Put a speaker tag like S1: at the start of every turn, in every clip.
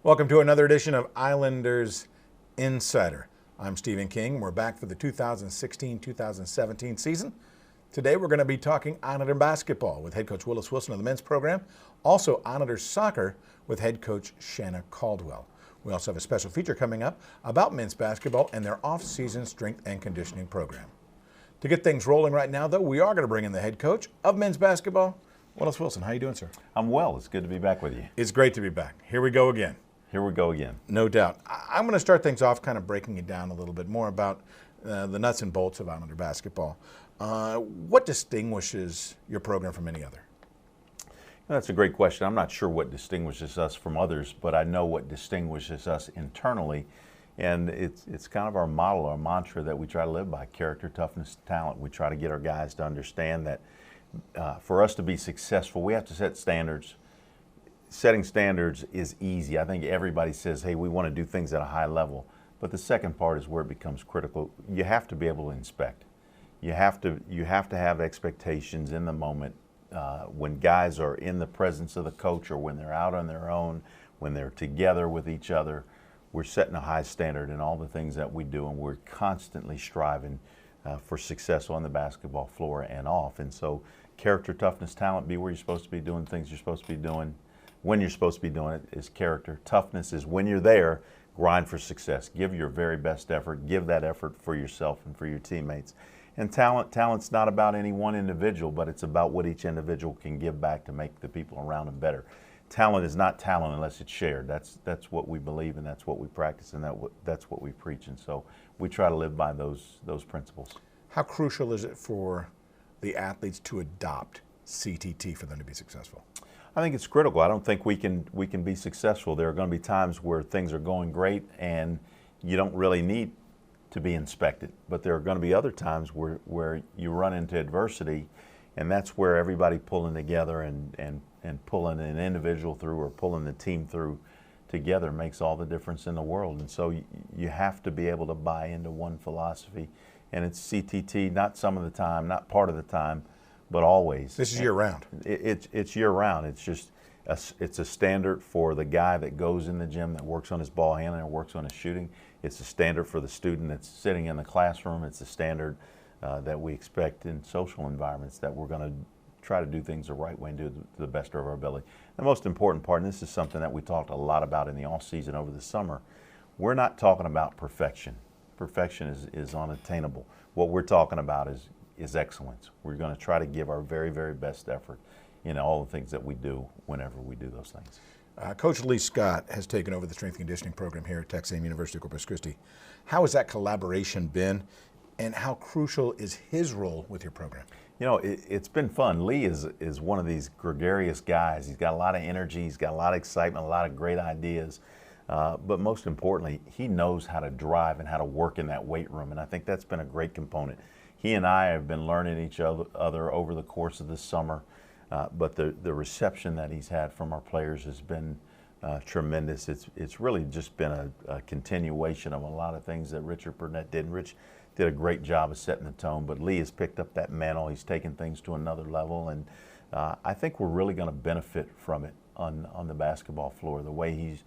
S1: Welcome to another edition of Islanders Insider. I'm Stephen King. We're back for the 2016-2017 season. Today we're going to be talking Islander basketball with head coach Willis Wilson of the men's program, also Islanders soccer with head coach Shanna Caldwell. We also have a special feature coming up about men's basketball and their off-season strength and conditioning program. To get things rolling right now, though, we are going to bring in the head coach of men's basketball, Willis Wilson. How you doing, sir?
S2: I'm well. It's good to be back with you.
S1: It's great to be back. Here we go again.
S2: Here we go again.
S1: No doubt. I'm going to start things off kind of breaking it down a little bit more about the nuts and bolts of Islander basketball. What distinguishes your program from any other?
S2: That's a great question. I'm not sure what distinguishes us from others, but I know what distinguishes us internally. And it's kind of our model, our mantra that we try to live by: character, toughness, talent. We try to get our guys to understand that for us to be successful, we have to set standards. Setting standards is easy. I think everybody says, hey, we want to do things at a high level. But the second part is where it becomes critical. You have to be able to inspect. You have to have expectations in the moment. When guys are in the presence of the coach or when they're out on their own, when they're together with each other, we're setting a high standard in all the things that we do, and we're constantly striving for success on the basketball floor and off. And so character, toughness, talent, be where you're supposed to be doing things you're supposed to be doing. When you're supposed to be doing it is character. Toughness is when you're there, grind for success. Give your very best effort. Give that effort for yourself and for your teammates. And talent's not about any one individual, but it's about what each individual can give back to make the people around them better. Talent is not talent unless it's shared. That's what we believe, and that's what we practice, and that's what we preach. And so we try to live by those principles.
S1: How crucial is it for the athletes to adopt CTT for them to be successful?
S2: I think it's critical. I don't think we can be successful. There are going to be times where things are going great and you don't really need to be inspected. But there are going to be other times where you run into adversity, and that's where everybody pulling together and pulling an individual through or pulling the team through together makes all the difference in the world. And so you have to be able to buy into one philosophy. And it's CTT, not some of the time, not part of the time, but always.
S1: This is year-round.
S2: It's year-round. It's just it's a standard for the guy that goes in the gym, that works on his ball handling or works on his shooting. It's a standard for the student that's sitting in the classroom. It's a standard that we expect in social environments, that we're going to try to do things the right way and do it to the best of our ability. The most important part, and this is something that we talked a lot about in the off season over the summer, we're not talking about perfection. Perfection is unattainable. What we're talking about is excellence. We're going to try to give our very, very best effort in all the things that we do whenever we do those things.
S1: Coach Lee Scott has taken over the strength and conditioning program here at Texas A&M University of Corpus Christi. How has that collaboration been, and how crucial is his role with your program?
S2: You know, it's been fun. Lee is one of these gregarious guys. He's got a lot of energy. He's got a lot of excitement, a lot of great ideas. But most importantly, he knows how to drive and how to work in that weight room, and I think that's been a great component. He and I have been learning each other over the course of this summer, but the reception that he's had from our players has been tremendous. It's really just been a continuation of a lot of things that Richard Burnett did. And Rich did a great job of setting the tone, but Lee has picked up that mantle. He's taken things to another level, and I think we're really going to benefit from it on the basketball floor. The way he's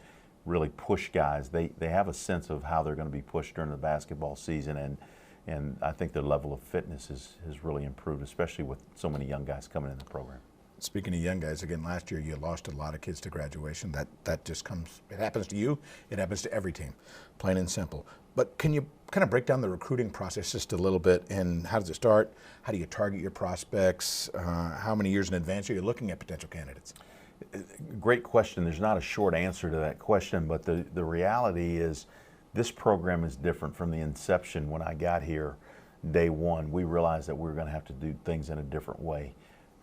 S2: really pushed guys, they have a sense of how they're going to be pushed during the basketball season, and I think their level of fitness has really improved, especially with so many young guys coming in the program.
S1: Speaking of young guys, again, last year you lost a lot of kids to graduation. That just comes, it happens to you, it happens to every team, plain and simple. But can you kind of break down the recruiting process just a little bit, and how does it start? How do you target your prospects? How many years in advance are you looking at potential candidates?
S2: Great question. There's not a short answer to that question, but the reality is this program is different from the inception. When I got here, day one, we realized that we were going to have to do things in a different way.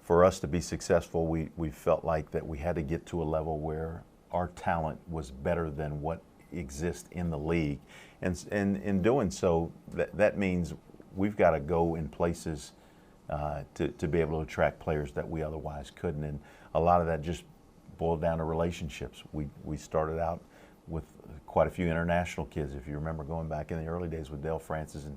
S2: For us to be successful, we felt like that we had to get to a level where our talent was better than what exists in the league. And in doing so, that means we've got to go in places to be able to attract players that we otherwise couldn't. And a lot of that just boiled down to relationships. We started out with quite a few international kids. If you remember going back in the early days with Dale Francis, and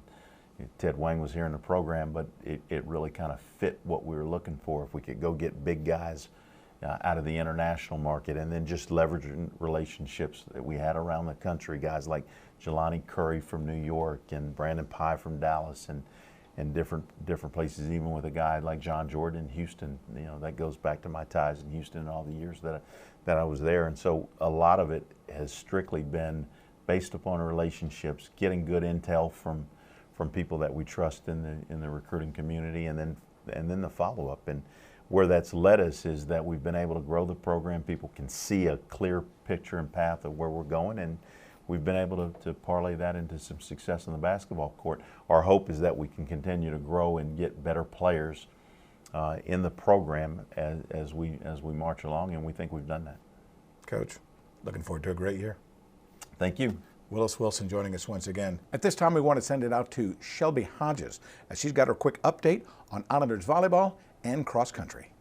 S2: Ted Wang was here in the program, but it really kind of fit what we were looking for. If we could go get big guys out of the international market, and then just leveraging relationships that we had around the country, guys like Jelani Curry from New York and Brandon Pye from Dallas, and different places, even with a guy like John Jordan in Houston. You know, that goes back to my ties in Houston and all the years that I was there. And so a lot of it has strictly been based upon relationships, getting good intel from people that we trust in the recruiting community, and then the follow-up. And where that's led us is that we've been able to grow the program. People can see a clear picture and path of where we're going, and we've been able to parlay that into some success in the basketball court. Our hope is that we can continue to grow and get better players in the program as we march along, and we think we've done that.
S1: Coach, looking forward to a great year.
S2: Thank you.
S1: Willis Wilson joining us once again. At this time, we want to send it out to Shelby Hodges, as she's got her quick update on Islanders volleyball and cross country.